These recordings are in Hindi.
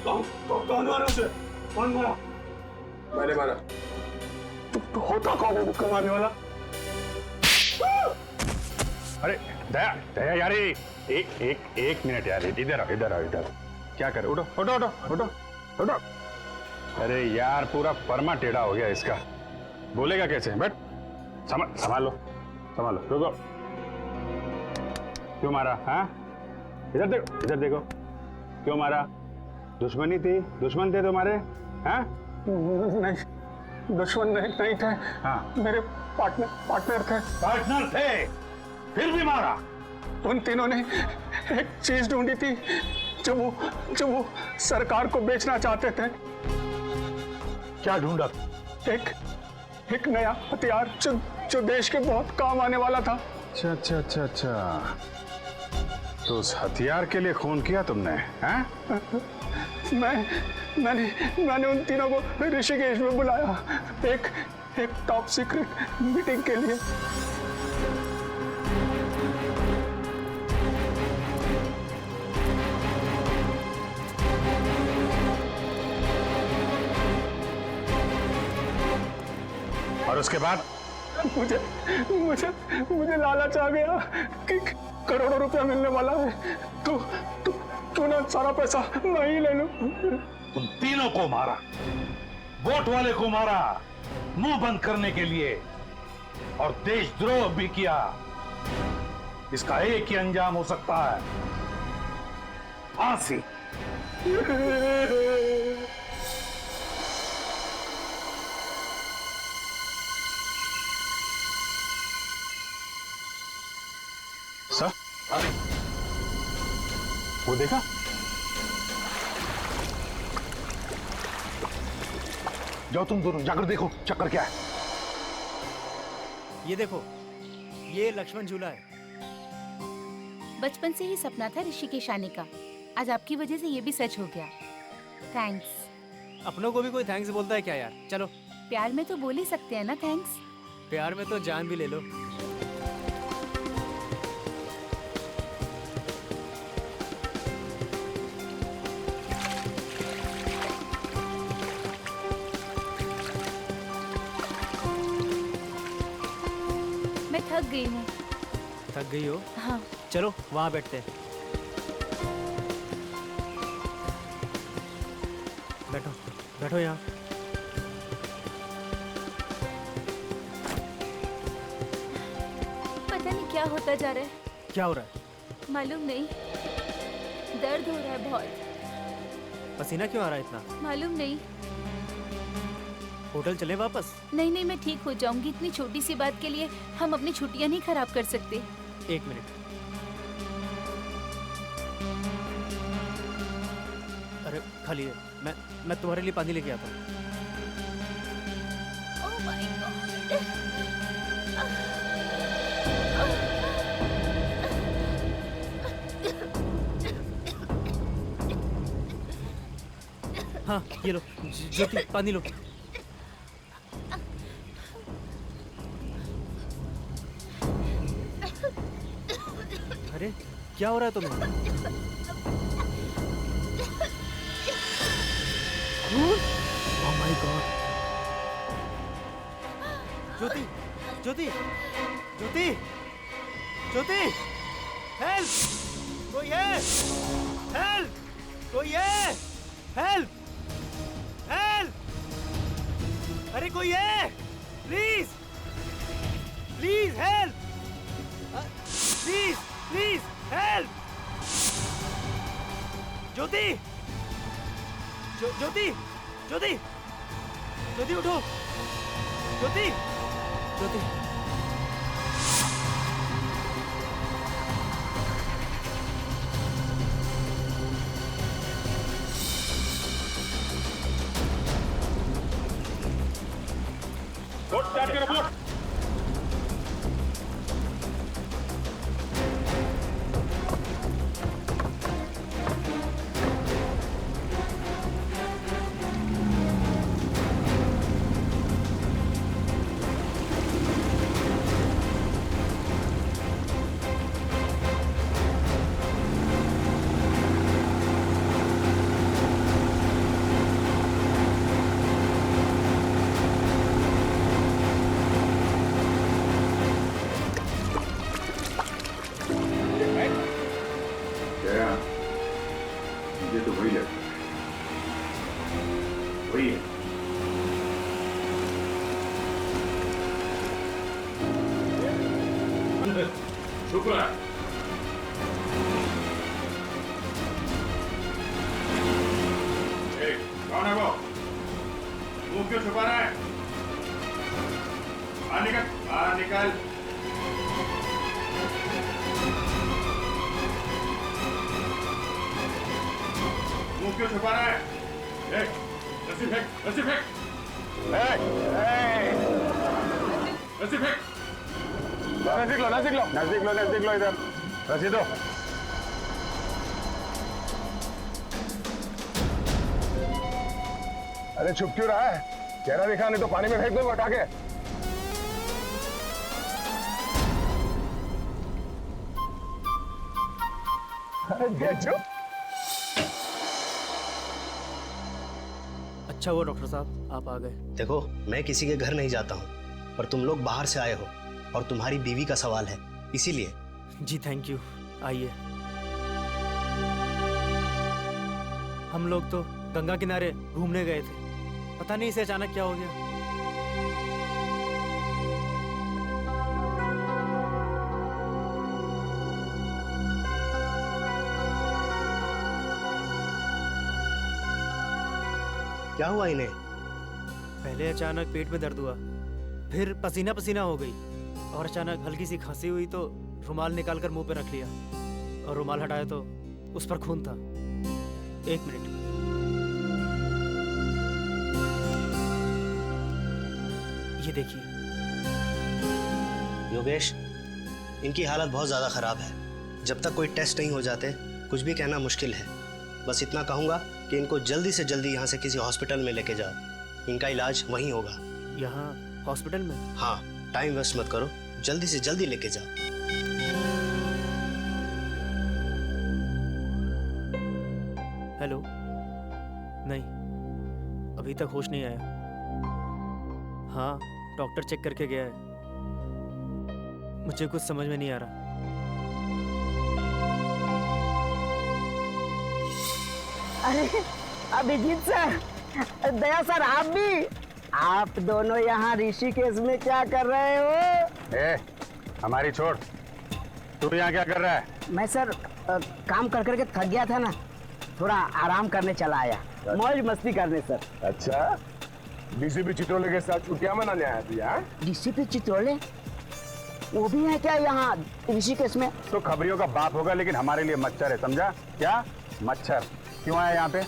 कौन मारा उसे? कौन मारा? मैंने मारा। तो होता कौन है मुक्का मारने वाला? अरे दया दया यार, एक मिनट यार, इधर आओ इधर आओ इधर। क्या कर, उठो उठो उठो उठो उठो। अरे यार पूरा परमा टेढ़ा हो गया इसका, बोलेगा कैसे? बैठ, संभालो संभालो। रुको, क्यों मारा? हाँ, इधर देखो इधर देखो, क्यों मारा? दुश्मनी थी? दुश्मन थे तुम्हारे? हाँ नहीं, दुश्मन नहीं थे। हाँ, मेरे पार्टनर थे। पार्टनर थे, फिर भी मारा? उन तीनों ने एक चीज ढूंढी थी जो वो सरकार को बेचना चाहते थे। क्या ढूंढा? एक नया हथियार जो देश के बहुत काम आने वाला था। अच्छा अच्छा अच्छा अच्छा, तो उस हथियार के लिए खून किया तुमने? हैं? मैंने उन तीनों को ऋषिकेश में बुलाया एक टॉप सीक्रेट मीटिंग के लिए। और उसके बाद? मुझे लालच आ गया कि करोड़ों रुपया मिलने वाला है, तो क्यों ना सारा पैसा मैं ही ले लूं। उन तीनों को मारा, वोट वाले को मारा मुंह बंद करने के लिए, और देशद्रोह भी किया। इसका एक ही अंजाम हो सकता है, फांसी। सर, वो देखा? जाओ तुम दोनों जाकर देखो चक्कर क्या है। ये देखो, ये लक्ष्मण झूला है। बचपन से ही सपना था ऋषिकेश आने का, आज आपकी वजह से ये भी सच हो गया। थैंक्स। अपनों को भी कोई थैंक्स बोलता है क्या यार? चलो, प्यार में तो बोल ही सकते हैं ना थैंक्स। प्यार में तो जान भी ले लो। मैं थक गई हूँ। थक गई हो? हाँ। चलो वहां बैठते हैं। बैठो बैठो यहाँ। पता नहीं क्या होता जा रहा है। क्या हो रहा है? मालूम नहीं, दर्द हो रहा है बहुत। पसीना क्यों आ रहा है इतना? मालूम नहीं। होटल चले वापस? नहीं, मैं ठीक हो जाऊंगी। इतनी छोटी सी बात के लिए हम अपनी छुट्टियां नहीं खराब कर सकते। एक मिनट। अरे खाली है, मैं तुम्हारे लिए पानी लेके आता हूँ। ओह माय गॉड। हाँ ये लो, ज्योति पानी लो। अरे क्या हो रहा है तुम्हें? Oh my god. Jyoti Jyoti Jyoti Jyoti, help! कोई है? हेल्प! कोई है? हेल्प! हेल्प! अरे कोई है? Please please help! Please please help! Jyoti Jyoti Jyoti Jyoti उठो! ज्योति ज्योति बोट स्टार्ट करो, बोट। शुक्र है। कौन है वो? मुंह क्यों छुपा रहा है? बाहर निकल, बाहर निकल। मुंह क्यों छुपा रहा है? रस्सी फेंक, रस्सी फेंक, रस्सी फेंक। नजदीक लो, नजदीक लो, नजदीक लो, नजदीक लो, इधर रस्सी दो। अरे छुप क्यों रहा है? चेहरा दिखा, नहीं तो पानी में फेंक दो हटा के। अच्छा हुआ डॉक्टर साहब आप आ गए। देखो, मैं किसी के घर नहीं जाता हूँ, पर तुम लोग बाहर से आए हो और तुम्हारी बीवी का सवाल है, इसीलिए। जी थैंक यू, आइए। हम लोग तो गंगा किनारे घूमने गए थे, पता नहीं इसे अचानक क्या हो गया। क्या हुआ इन्हें? पहले अचानक पेट में दर्द हुआ, फिर पसीना पसीना हो गई और अचानक हल्की सी खांसी हुई तो रुमाल निकालकर मुंह पे रख लिया और रुमाल हटाया तो उस पर खून था। एक मिनट। ये देखिए। योगेश, इनकी हालत बहुत ज्यादा खराब है। जब तक कोई टेस्ट नहीं हो जाते कुछ भी कहना मुश्किल है। बस इतना कहूंगा कि इनको जल्दी से जल्दी यहाँ से किसी हॉस्पिटल में लेके जाओ, इनका इलाज वहीं होगा। यहाँ हॉस्पिटल में? हाँ, टाइम वेस्ट मत करो, जल्दी से जल्दी लेके जाओ। हेलो? नहीं, अभी तक होश नहीं आया। हाँ, डॉक्टर चेक करके गया है। मुझे कुछ समझ में नहीं आ रहा। अरे अभिजीत सर, दया सर, आप दोनों यहाँ ऋषिकेश में क्या कर रहे हो? हमारी छोड़, तू यहाँ क्या कर रहा है? मैं सर काम कर करके थक गया था ना, थोड़ा आराम करने चला आया, मौज मस्ती करने सर। अच्छा, डीसीपी चित्रोले के साथ छुट्टियां मनाने आया तू यहाँ? डीसीपी चित्रोले वो भी है क्या यहाँ ऋषिकेश में? तो खबरियों का बाप होगा, लेकिन हमारे लिए मच्छर है, समझा? क्या मच्छर? क्यों आया यहाँ पे?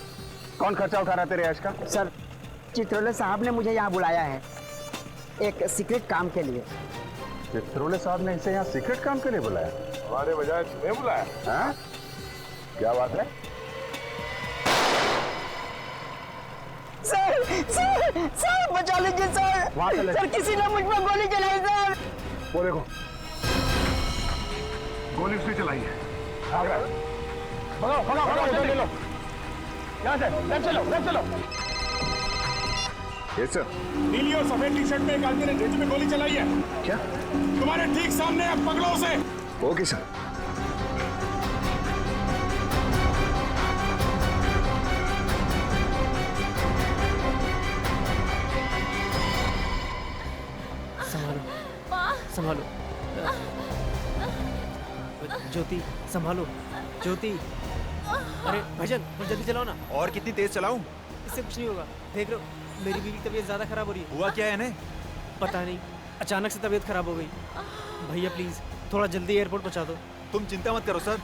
कौन खर्चा उठा रहा है तेरे ऐश का? सर, चित्रोले साहब ने मुझे यहाँ बुलाया है एक सीक्रेट काम के लिए। चित्रोले साहब ने इसे यहाँ सीक्रेट काम के लिए बुलाया? हमारे बजाय तुम्हें बुलाया? हाँ? क्या बात है? सर बचा लीजिए सर। सर किसी ने मुझ पर गोली चलाई सर। वो देखो, गोली उसने चलाई है। भाग रहा है। भगाओ, भगाओ, भगाओ, जल्दी ले लो। यहाँ से, लेफ्ट चलो, लेफ्ट चलो। ये सर, नीली और सफेद टी शर्ट में एक आदमी ने जेब में गोली चलाई है। क्या? तुम्हारे ठीक सामने है, पकड़ो उसे। Okay sir. संभालो, ज्योति, संभालो, ज्योति। अरे भाईजान, थोड़ा जल्दी चलाओ ना। और कितनी तेज चलाऊं? इससे कुछ नहीं होगा, देख रहे हो मेरी बीवी की तबीयत ज्यादा खराब हो रही है। हुआ क्या है इन्हें? पता नहीं, अचानक से तबीयत खराब हो गई। भैया प्लीज थोड़ा जल्दी एयरपोर्ट पहुंचा दो। तुम चिंता मत करो सर।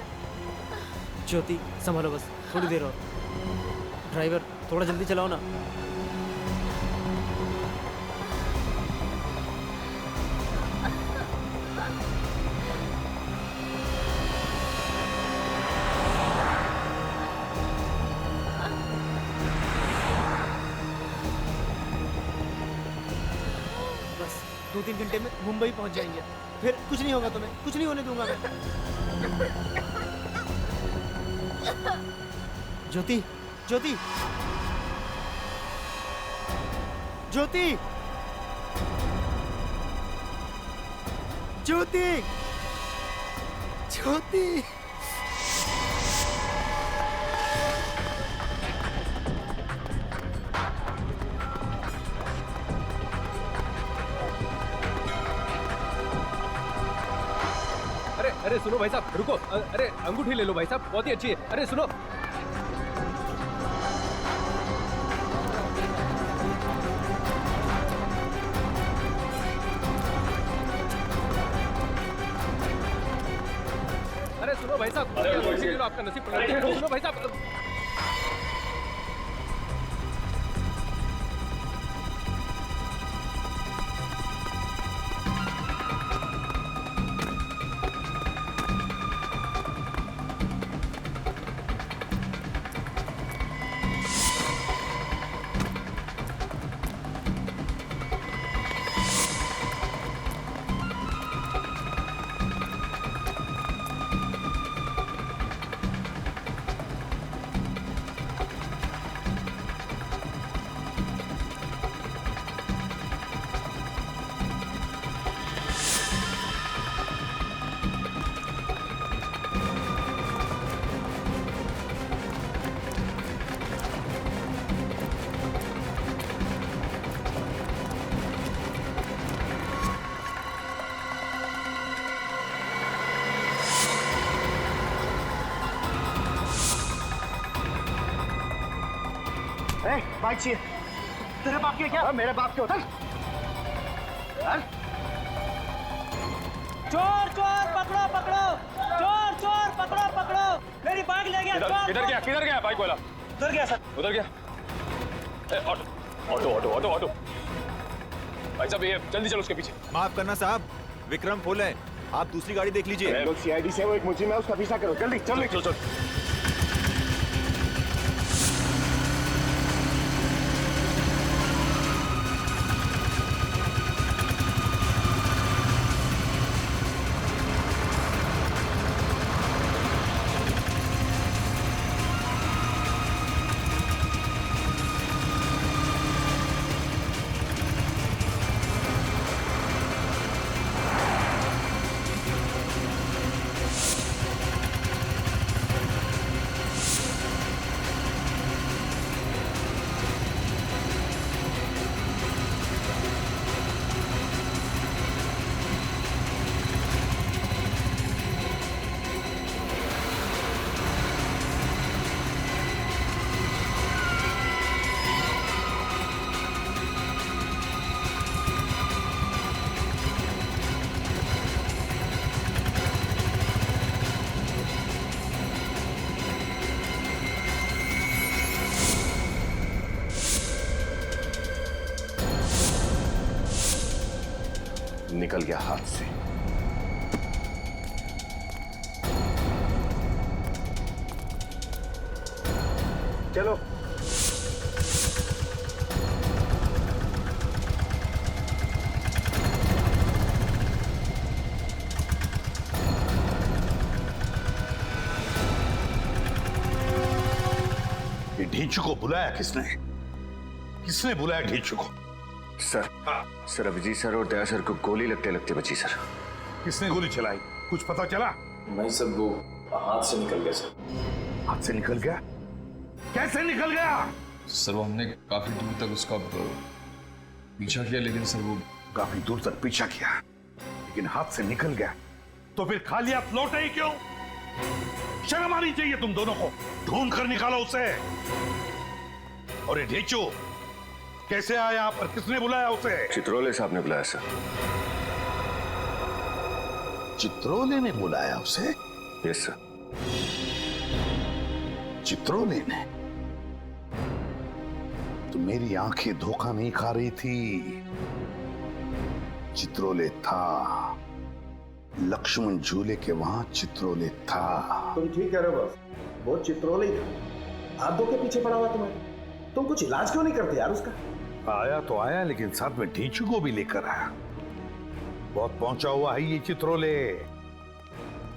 ज्योति संभालो, बस थोड़ी देर और। ड्राइवर थोड़ा जल्दी चलाओ ना। बस 2-3 घंटे में मुंबई पहुंच जाएंगे, फिर कुछ नहीं होगा, तुम्हें कुछ नहीं होने दूंगा मैं। ज्योति, ज्योति, ज्योति, ज्योति, ज्योति। अरे सुनो भाई साहब, रुको। अरे अंगूठी ले लो भाई साहब, बहुत ही अच्छी है। अरे सुनो, अरे सुनो भाई साहब, अंगूठी ले लो, आपका नसीब पलट गया। सुनो भाई साहब, बाइक चाहिए। तेरे बाप की है क्या? मेरे बाप के होता है। चोर चोर पकड़ो पकड़ो, चोर चोर पकड़ो पकड़ो, मेरी बाइक ले गया चोर। किधर गया बाइक वाला? उधर गया सर। उधर गया। Auto auto auto auto auto भाई साहब, ये जल्दी चलो उसके पीछे। माफ करना साहब, विक्रम फुल है, आप दूसरी गाड़ी देख लीजिए। लोग सीआईडी से, वो एक मुझे में उसका पीछा करो, जल्दी चलो चलो चलो। निकल गया हाथ से। चलो ये ढींचू को बुलाया किसने? किसने बुलाया ढींचू को? सर, सर अभिजीत सर और दया सर को गोली लगते लगते बची सर। किसने गोली चलाई? कुछ पता चला? नहीं सर, वो हाथ से निकल गया सर। हाथ से निकल गया? कैसे निकल गया? सर वो हमने काफी दूर तक उसका पीछा किया, लेकिन सर वो काफी दूर तक पीछा किया, लेकिन हाथ से निकल गया। तो फिर खाली हाथ लौटे ही क्यों? शर्म आनी चाहिए तुम दोनों को। ढूंढ कर निकालो उसे। और ये ढींचू कैसे आया यहाँ पर? किसने बुलाया उसे? चित्रोले साहब ने बुलाया सर। चित्रोले ने बुलाया उसे? Yes sir. चित्रोले ने? तो मेरी आंखें धोखा नहीं खा रही थी। चित्रोले था, लक्ष्मण झूले के वहां चित्रोले था। तुम ठीक कह रहे हो बस, वो चित्रोले ही था। हाथ धो के पीछे पड़ा हुआ तुम्हारे। तुम कुछ इलाज क्यों नहीं करते यार उसका? आया तो आया, लेकिन साथ में ढींचू को भी लेकर आया। बहुत पहुंचा हुआ है ये चित्रोले।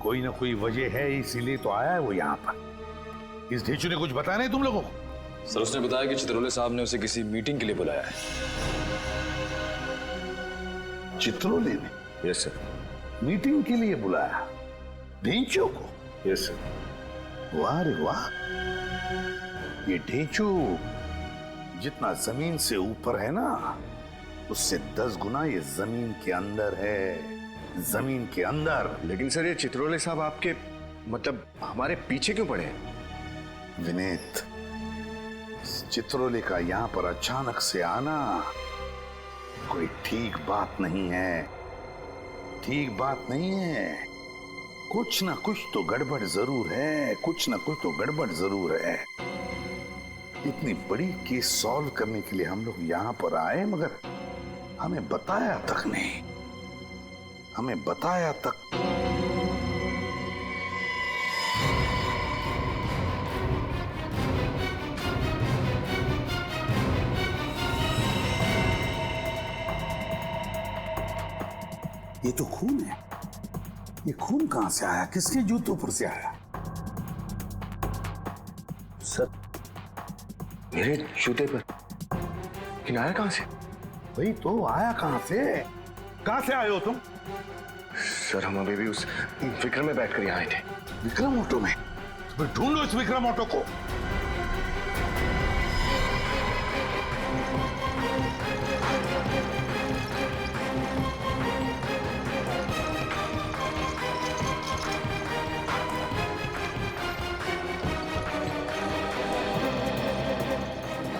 कोई ना कोई वजह है, इसीलिए तो आया है वो यहाँ पर। इस ढींचू ने कुछ बताया नहीं तुम लोगों को? सर उसने बताया कि चित्रोले साहब ने उसे किसी मीटिंग के लिए बुलाया है। चित्रोले ने? Yes sir. मीटिंग के लिए बुलाया ढींचू को? Yes sir. वाह रे वाह, ये ढींचू जितना जमीन से ऊपर है ना, उससे 10 गुना ये जमीन के अंदर है। जमीन के अंदर। लेकिन सर ये चित्रोले साहब आपके मतलब हमारे पीछे क्यों पड़े हैं? विनीत, चित्रोले का यहाँ पर अचानक से आना कोई ठीक बात नहीं है, ठीक बात नहीं है। कुछ ना कुछ तो गड़बड़ जरूर है, कुछ ना कुछ तो गड़बड़ जरूर है। इतनी बड़ी केस सॉल्व करने के लिए हम लोग यहाँ पर आए, मगर हमें बताया तक नहीं, हमें बताया तक। ये तो खून है। ये खून कहां से आया? किसके जूतों पर से आया? सर मेरे जूते पर। लेकिन आया कहां से? भाई तो आया कहां से? कहां से आए हो तुम? सर हम अभी भी उस विक्रम में बैठकर यहाँ आए थे। विक्रम ऑटो में? तो ढूंढो इस विक्रम ऑटो को।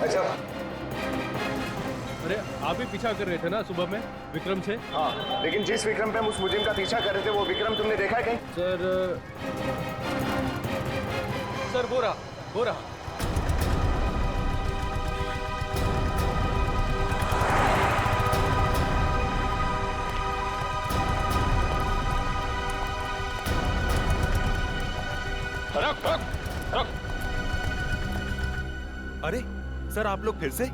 अच्छा, अरे आप ही पीछा कर रहे थे ना सुबह में विक्रम से? हाँ, लेकिन जिस विक्रम पे हम उस मुजिम का पीछा कर रहे थे वो विक्रम तुमने देखा है कहीं? सर वो रहा, वो रहा। रुक रुक रुक। अरे सर आप लोग फिर से?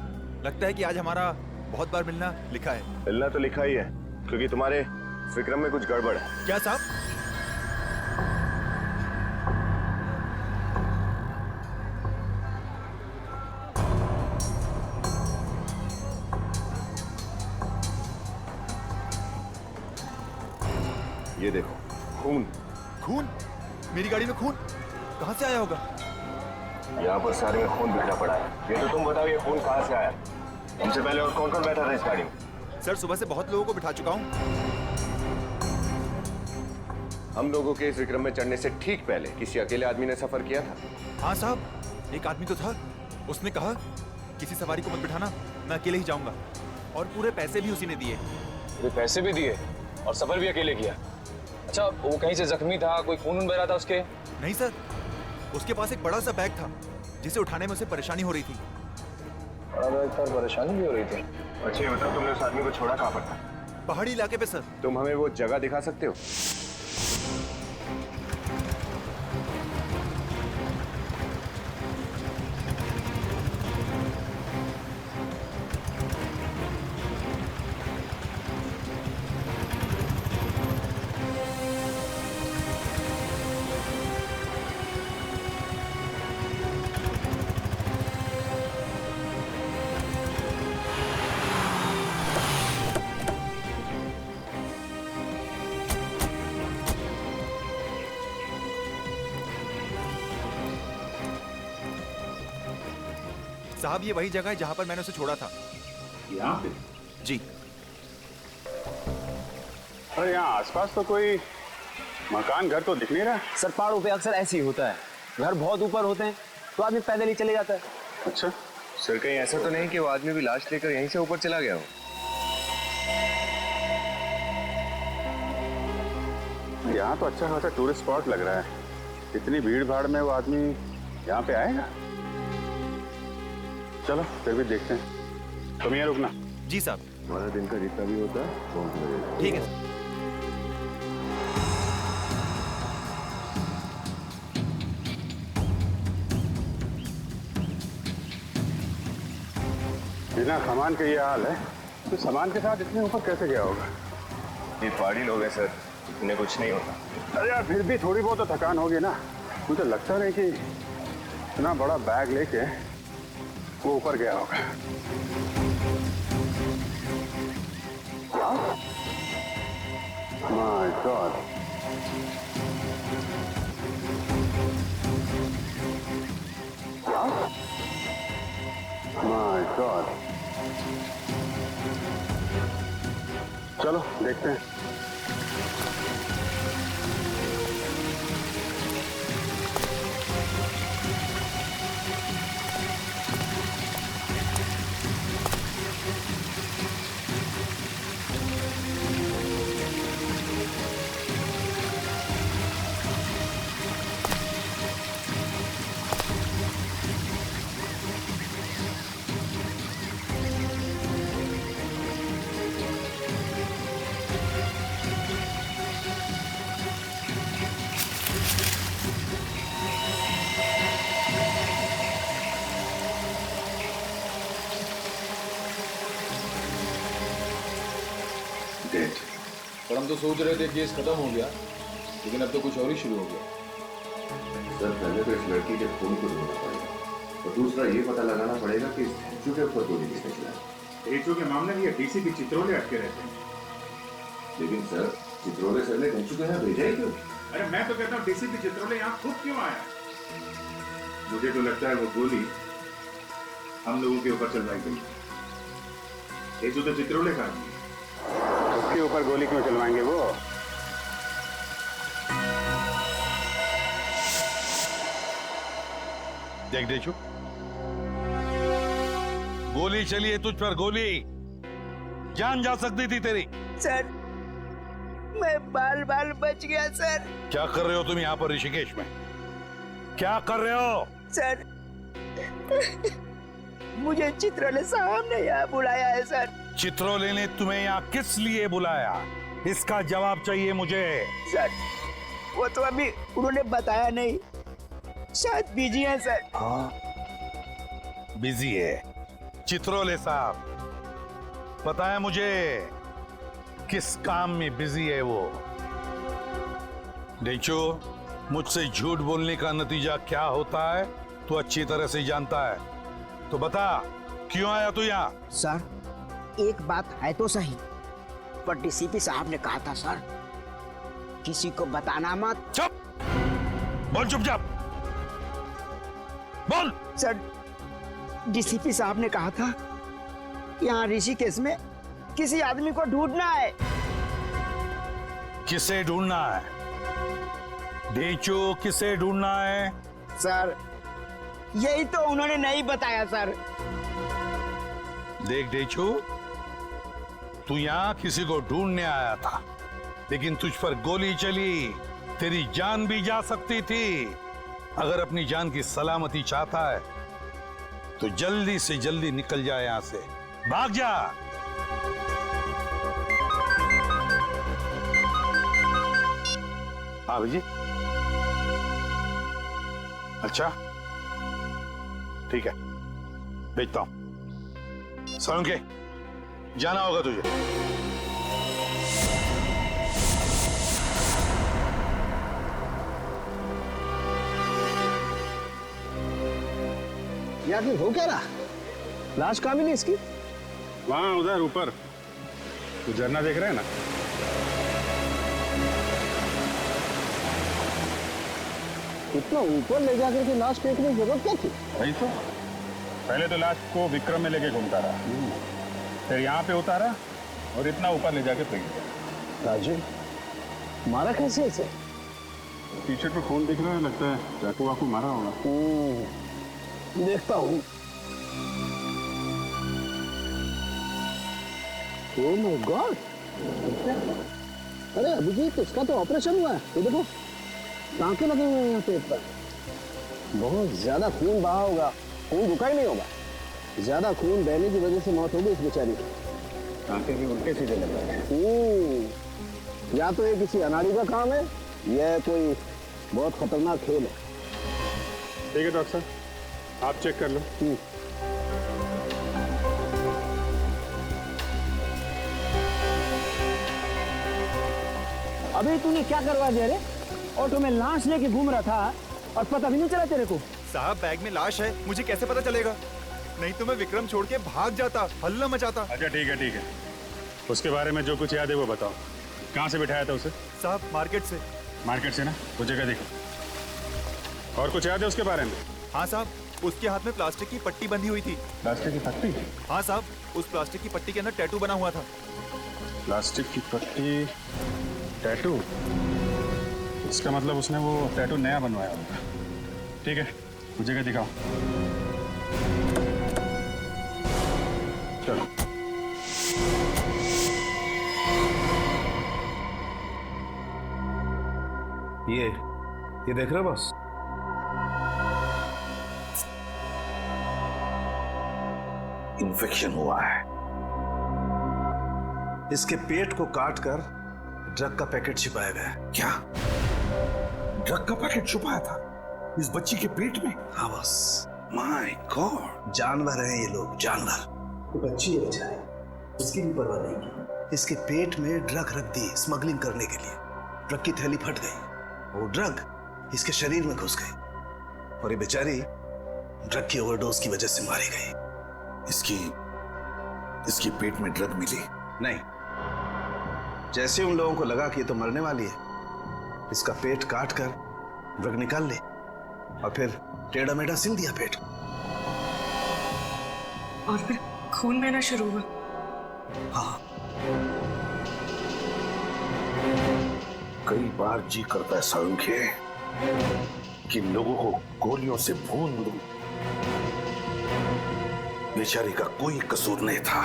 लगता है कि आज हमारा बहुत बार मिलना लिखा है। मिलना तो लिखा ही है, क्योंकि तुम्हारे विक्रम में कुछ गड़बड़ है। क्या साहब? ये देखो, खून। खून? मेरी गाड़ी में खून कहां से आया होगा? यहाँ पर सारे में खून बिखरा पड़ा है। ये तो तुम बताओ, ये खून कहाँ से आया? हमसे पहले और कौन कौन बैठा था इस गाड़ी में? सर सुबह से बहुत लोगों को बिठा चुका हूँ। हम लोगों के इस विक्रम में चढ़ने से ठीक पहले किसी अकेले आदमी ने सफर किया था? हाँ साहब, एक आदमी तो था। उसने कहा किसी सवारी को मत बिठाना, मैं अकेले ही जाऊंगा। और पूरे पैसे भी उसी ने दिए। पूरे पैसे भी दिए और सफर भी अकेले किया? अच्छा, वो कहीं से जख्मी था? कोई खून बह रहा था उसके? नहीं सर, उसके पास एक बड़ा सा बैग था जिसे उठाने में उसे परेशानी हो रही थी। बड़ा बैग था, परेशानी भी हो रही थी। अच्छा ये बताओ, तुमने उस आदमी को छोड़ा कहाँ पर था? पहाड़ी इलाके पे सर। तुम हमें वो जगह दिखा सकते हो? साहब ये वही जगह है जहां पर मैंने उसे छोड़ा था। यहाँ पे? जी। अरे यहाँ आसपास तो कोई मकान घर तो दिख नहीं रहा। सर पहाड़ों पे अक्सर ऐसे ही होता है, घर बहुत ऊपर होते हैं तो आदमी पैदल ही चले जाता है। अच्छा सर, कहीं ऐसा तो नहीं कि वो आदमी भी लाश लेकर यहीं से ऊपर चला गया हो? यहाँ तो अच्छा खासा टूरिस्ट स्पॉट लग रहा है। इतनी भीड़ भाड़ में वो आदमी यहाँ पे आएगा? चलो फिर भी देखते हैं। तुम यहाँ रुकना। जी साहब। हमारा दिन का जितना भी होता है पहुंच लगेगा। ठीक है सर। बिना सामान के ये हाल है तो सामान के साथ इतने ऊपर कैसे गया होगा? ये पहाड़ी लोग हैं सर, इन्हें कुछ नहीं होता। अरे यार फिर भी थोड़ी बहुत तो थकान होगी ना। मुझे लगता नहीं कि इतना बड़ा बैग लेके वो ऊपर गया होगा। My God. My God. चलो देखते हैं। हम तो सोच रहे थे केस खत्म हो गया, लेकिन अब तो कुछ और ही शुरू हो गया। सर पहले तो इस लड़की के खून को ढूंढना पड़ेगा और दूसरा ये पता लगाना पड़ेगा कि इस ढेंचू के ऊपर गोली किसने चलाई। ढेंचू के मामले में ये डीसीपी चित्रोले अटके रहते हैं। लेकिन सर चित्रोले सर ने ढेंचू को यहाँ भेजा ही क्यों? अरे मैं तो कहता हूँ डीसीपी चित्रोले यहाँ खुद क्यों आया? मुझे तो लगता है वो गोली हम लोगों के ऊपर चलवाई गई। ढेंचू तो चित्रोले का आदमी है, उसके ऊपर गोली क्यों चलवाएंगे वो? देख ढेंचू, गोली चली है तुझ पर, गोली जान जा सकती थी तेरी। सर मैं बाल बाल बच गया सर। क्या कर रहे हो तुम यहाँ पर ऋषिकेश में? क्या कर रहे हो? सर मुझे चित्रोले साहब ने यहाँ बुलाया है सर। चित्रोले ने तुम्हें यहाँ किस लिए बुलाया, इसका जवाब चाहिए मुझे। सर वो तो अभी उन्होंने बताया नहीं, शायद बिजी है सर। हाँ बिजी है चित्रोले साहब, पता है मुझे किस काम में बिजी है वो। ढेंचू, मुझसे झूठ बोलने का नतीजा क्या होता है तू अच्छी तरह से जानता है, तो बता क्यों आया तू यहाँ? सर एक बात है तो सही, पर डीसीपी साहब ने कहा था सर किसी को बताना मत। चुप बोल, चुपचाप बोल। सर डीसीपी साहब ने कहा था यहाँ ऋषिकेश में किसी आदमी को ढूंढना है। किसे ढूंढना है ढेंचू, किसे ढूंढना है? सर यही तो उन्होंने नहीं बताया सर। देख ढेंचू, तू यहाँ किसी को ढूंढने आया था, लेकिन तुझ पर गोली चली, तेरी जान भी जा सकती थी। अगर अपनी जान की सलामती चाहता है तो जल्दी से जल्दी निकल जाए यहाँ से, भाग जा। हाँ जी, अच्छा ठीक है, भेजता हूं। सोलंकी जाना होगा तुझे। या कि हो क्या रहा? लाश कहाँ मिली इसकी? वहां उधर ऊपर, तो झरना देख रहे हैं ना? इतना ऊपर ले जाकर के लाश फेंकने की जरूरत क्या थी? वही तो, पहले तो लाश को विक्रम में लेके घूमता रहा, फिर यहाँ पे उतारा और इतना ऊपर ले जाके फेंक दिया। राजू मारा कैसे इसे? टी शर्ट पे खून दिख रहा है, लगता है चाकू वाकू मारा होगा। देखता हूँ। ओह माय गॉड! अरे अभिजीत, इसका तो ऑपरेशन हुआ है। ये देखो टांके लगे हुए हैं यहाँ पेट पर। बहुत ज्यादा खून बहा होगा, खून रुका ही नहीं होगा। ज्यादा खून बहने की वजह से मौत हो गई इस बेचारी की। टांके भी उल्टे सीधे लग रहे हैं। या तो ये किसी अनाड़ी का काम है या कोई बहुत खतरनाक खेल है। ठीक है डॉक्टर साहब, आप चेक कर लो। अभी तूने क्या करवा दिया रे? ऑटो में लाश लेके घूम रहा था और पता भी नहीं चला तेरे को। साहब बैग में लाश है, मुझे कैसे पता चलेगा? नहीं तो मैं विक्रम छोड़ के भाग जाता, हल्ला मचाता। अच्छा ठीक है, उसके बारे में जो कुछ याद है वो बताओ। कहाँ से बिठाया था उसे? साहब मार्केट से। मार्केट से ना, वो जगह देखो। और कुछ याद है उसके बारे में? हाँ साहब, उसके हाथ में प्लास्टिक की पट्टी बंधी हुई थी। प्लास्टिक की पट्टी? हाँ साहब, उस प्लास्टिक की पट्टी के अंदर टैटू बना हुआ था। प्लास्टिक की पट्टी, टैटू? इसका मतलब उसने वो टैटू नया बनवाया होगा। ठीक है, वो जगह दिखाओ। चलो। ये देख रहे हो बस? इन्फेक्शन हुआ है। इसके पेट को काटकर ड्रग का पैकेट छिपाया गया है। क्या? ड्रग का पैकेट छुपाया था इस बच्ची के पेट में? हाँ बस। My God! जानवर हैं ये लोग, जानवर। तो बच्ची है बेचारी, उसकी भी परवाह नहीं की। इसके पेट में ड्रग रख दी स्मगलिंग करने के लिए। ड्रग की थैली फट गई, वो ड्रग इसके शरीर में घुस गई और ये बेचारी ड्रग की ओवरडोज की वजह से मारी गई। इसकी पेट में ड्रग मिली? नहीं, जैसे उन लोगों को लगा कि ये तो मरने वाली है, इसका पेट काट कर ड्रग निकाल ली और फिर टेढ़ा मेढ़ा सिल दिया पेट। और फिर खून बहना शुरू हुआ। हाँ, कई बार जी करता है सांख्य कि लोगों को गोलियों से भून दूं। बेचारी का कोई कसूर नहीं था,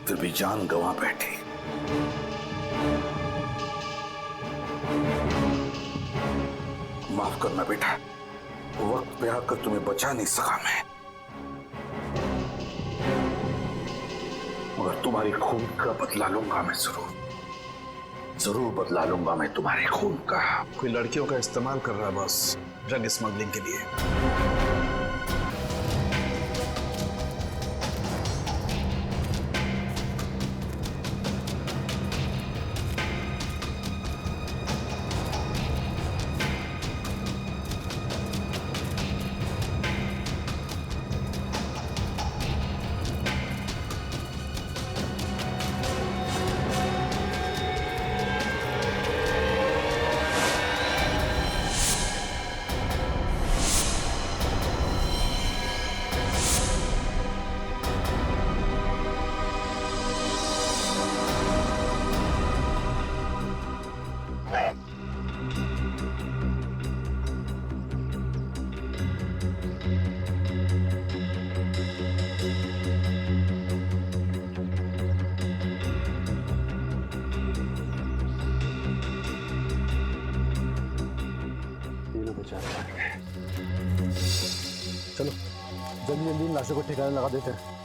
फिर भी जान गंवा बैठी। माफ करना बेटा, वक्त पे आकर तुम्हें बचा नहीं सका मैं, मगर तुम्हारी खून का बदला लूंगा मैं, जरूर बदला लूंगा मैं तुम्हारे खून का। कोई लड़कियों का इस्तेमाल कर रहा बस ड्रग स्मगलिंग के लिए। चलो जल्दी जल्दी इन लाशों को ठिकाने लगा देते हैं।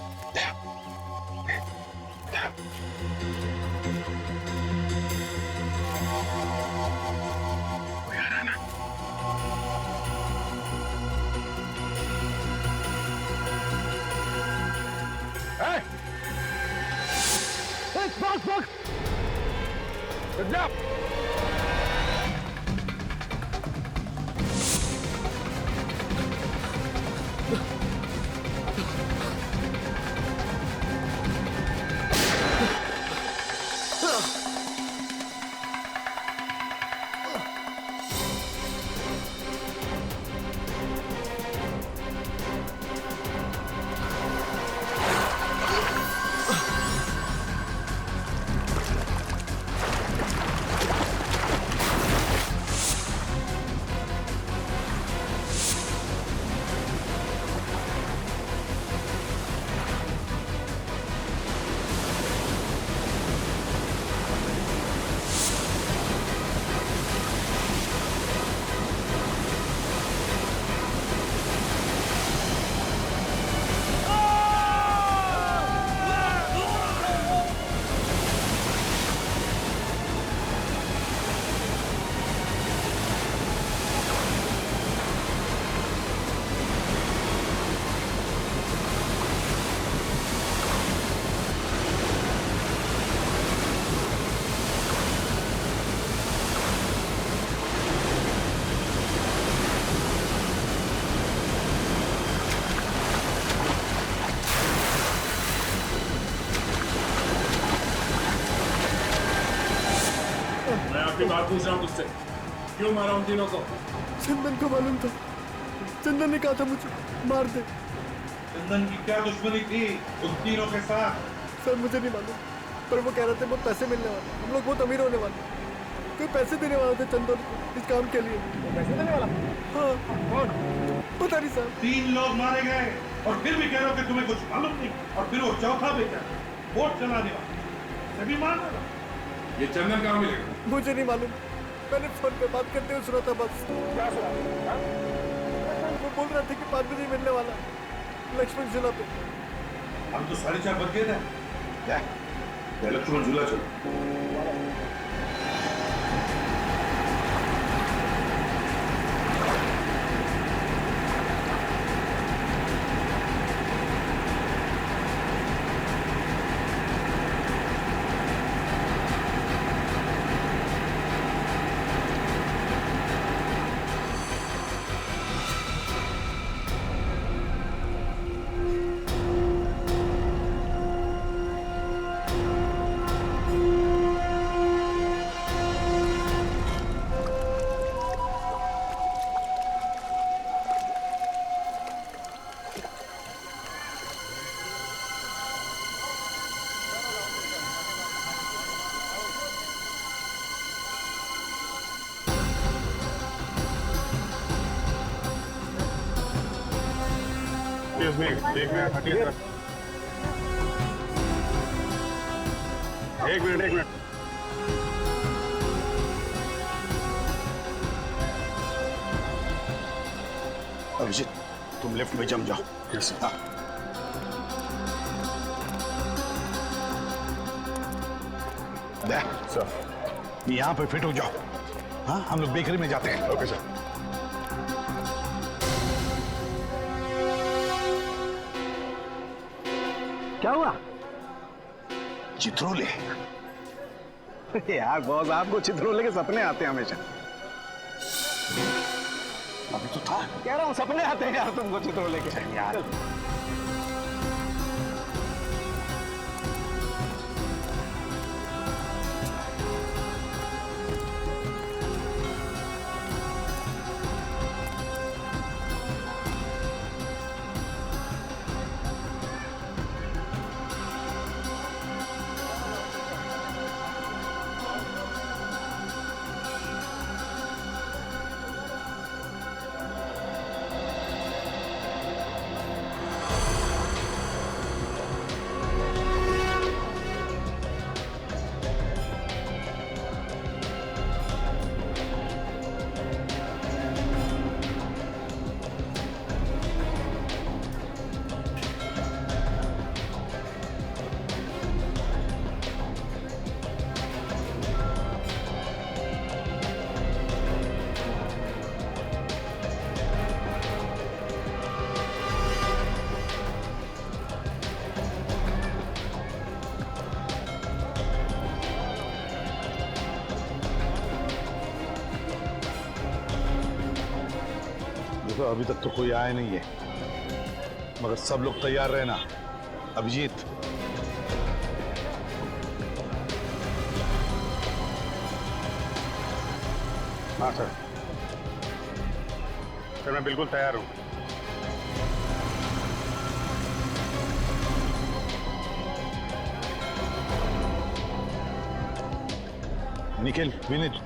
आपकी बात पूछ रहा हूँ तुझसे, क्यों मारा उन तीनों को? चंदन को मालूम था, चंदन ने कहा था मुझे मार दे। चंदन की क्या दुश्मनी थी उन तीनों के साथ? सर मुझे नहीं मालूम, पर वो कह रहे थे बहुत पैसे मिलने वाले, हम लोग बहुत अमीर होने वाले। कोई पैसे देने वाला था चंदन को इस काम के लिए। पैसे देने वाला? हाँ। कौन? पता नहीं सर। 3 लोग मारे गए और फिर भी कह रहे हो कि तुम्हें कुछ मालूम नहीं। और फिर वो चौथा बेटा वोट चलाने वाला सभी मान रहा। ये चंदन कहाँ मिलेगा? मुझे नहीं मालूम, मैंने फोन पे बात करते हुए सुना था बस। क्या सुना? वो बोल रहे थे कि 5 बजे मिलने वाला लक्ष्मण झूला पे। हम तो 4:30 बज गए थे। लक्ष्मण झूला चलो। Excuse me, एक मिनट हटिए जरा। एक मिनट। अभिजीत, तुम लिफ्ट में जम जाओ। Yes sir. सर, यहाँ पे फिट हो जाओ। हाँ, हम लोग बेकरी में जाते हैं। Okay sir. क्या हुआ? चित्रोले। यार बॉस, आपको चित्रोले के सपने आते हैं हमेशा। अभी तो था, कह रहा हूँ सपने आते हैं यार तुमको चित्रोले के। यार देखो, अभी तक तो कोई आया नहीं है, मगर सब लोग तैयार रहना। अभिजीत, हाँ सर। सर मैं बिल्कुल तैयार हूँ। निखिल, विनीत,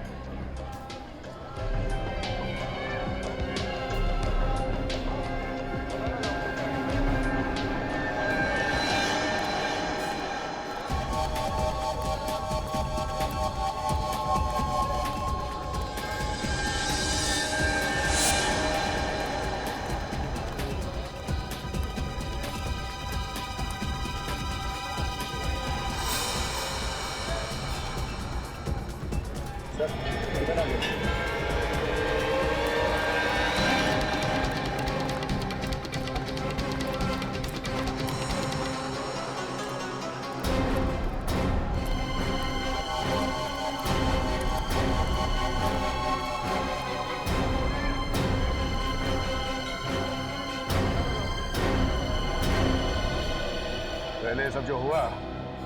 पहले ये सब जो हुआ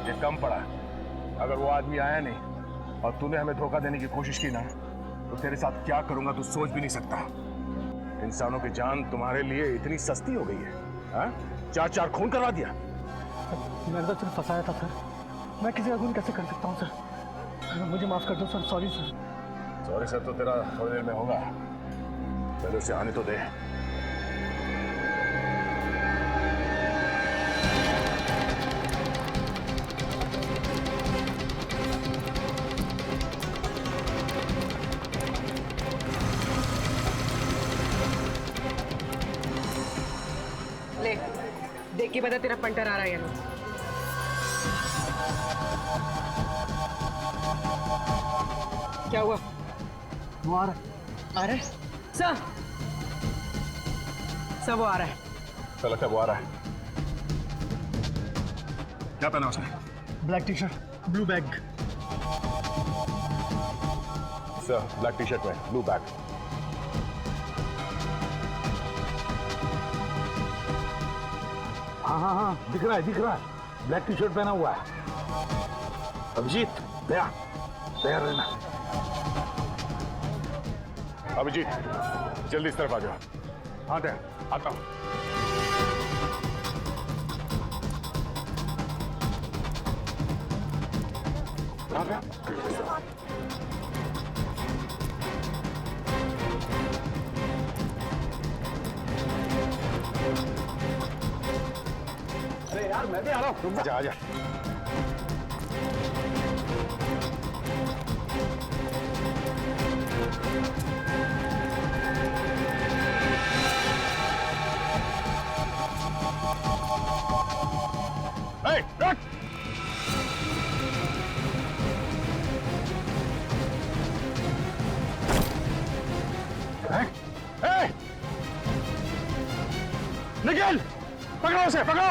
ये कम पड़ा। अगर वो आदमी आया नहीं और तूने हमें धोखा देने की कोशिश की ना, तो तेरे साथ क्या करूंगा तू सोच भी नहीं सकता। इंसानों की जान तुम्हारे लिए इतनी सस्ती हो गई है। हाँ? 4 खून करवा दिया। मैंने तो सिर्फ फंसाया था सर। मैं किसी का खून कैसे कर सकता हूँ सर? मुझे माफ कर दो sir. Sorry sir. Sorry sir तो तेरा थोड़ी देर में होगा, पहले उसे आने तो दे। ले, देख के बता तेरा पंटर आ रहा है या नहीं। क्या हुआ? वो आ रहा है सर। सब वो आ रहा है। चलो क्या वो आ रहा है? क्या पहना उसने? Black T shirt, blue bag. Sir, black T shirt में ब्लू बैग। हाँ, दिख रहा है। ब्लैक टी शर्ट पहना हुआ है। अभिजीत, तैयार रहना। अभिजीत, जल्दी इस तरफ आ जाओ। हाँ तैयार, आता हूँ। कहाँ पे? यार मैं भी आ रहा हूँ। आजा आजा। रख। निकल, पकड़ो उसे, पकड़ो।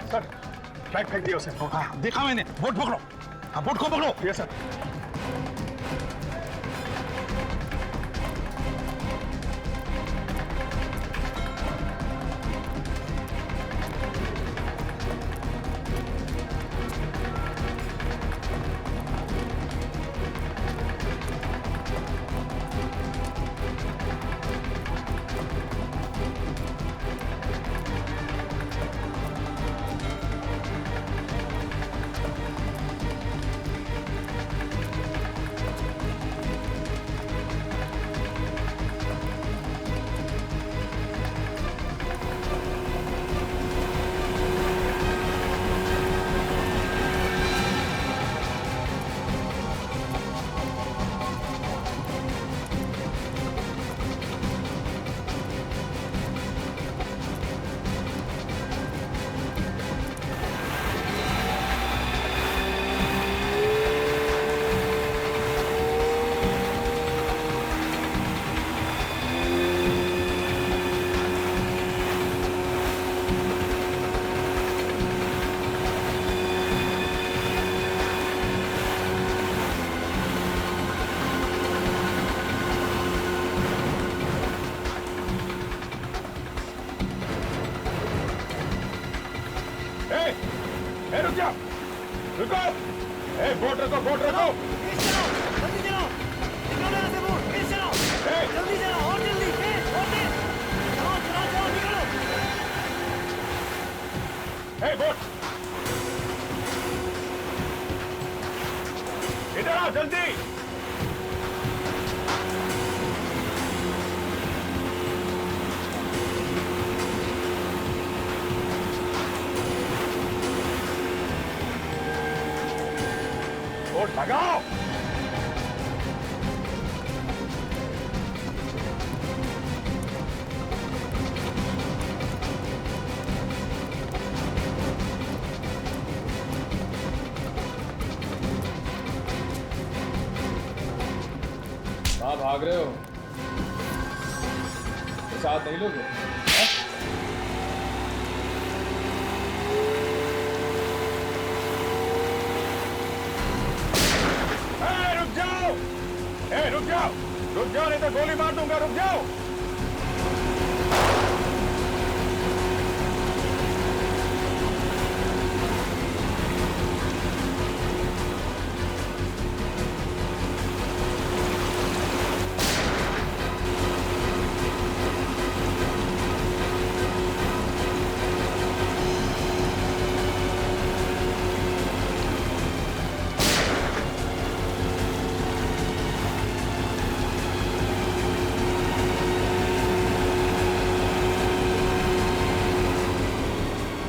सर, फ्लैग फेंक दिया उसे। हाँ, देखा मैंने। बोट पकड़ो। हाँ, बोट को पकड़ो। Yes sir. रुक जाओ, रुको। बोट रखो, बोट रखो। जल्दी चलो, निकलो यहाँ से बोट, तेज चलो, जल्दी चलो, और जल्दी, तेज, और तेज, चलो, चलो, चलो, निकलो। बोट, इधर आओ जल्दी। बोट लगाओ। कहाँ भाग रहे हो? तो साथ नहीं लोगे? रुक जाओ, रुक जाओ, रुक जाओ, नहीं तो गोली मार दूंगा। रुक जाओ।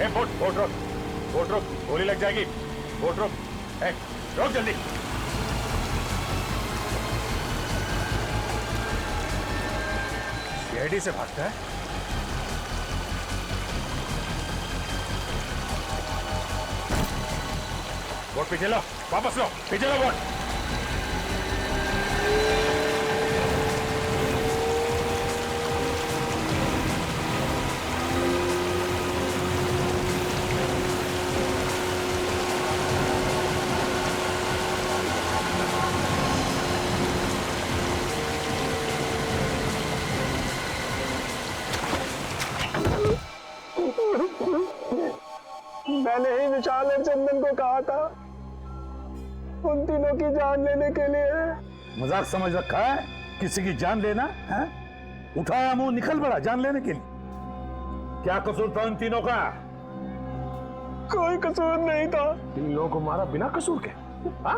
बोट, बोट रोक, बोट रोक, गोली लग जाएगी। बोट रोक, रोक जल्दी। सीआईडी से भागता है। बोट पीछे लो, वापस लो, पीछे लो बोट। मैंने ही विशाल और चंदन को कहा था उन तीनों की जान लेने के लिए। मजाक समझ रखा है किसी की जान लेना है? उठाया मुंह निकल पड़ा जान लेने के लिए। क्या कसूर था उन तीनों का? कोई कसूर नहीं था। इन लोगों को मारा बिना कसूर के? हाँ?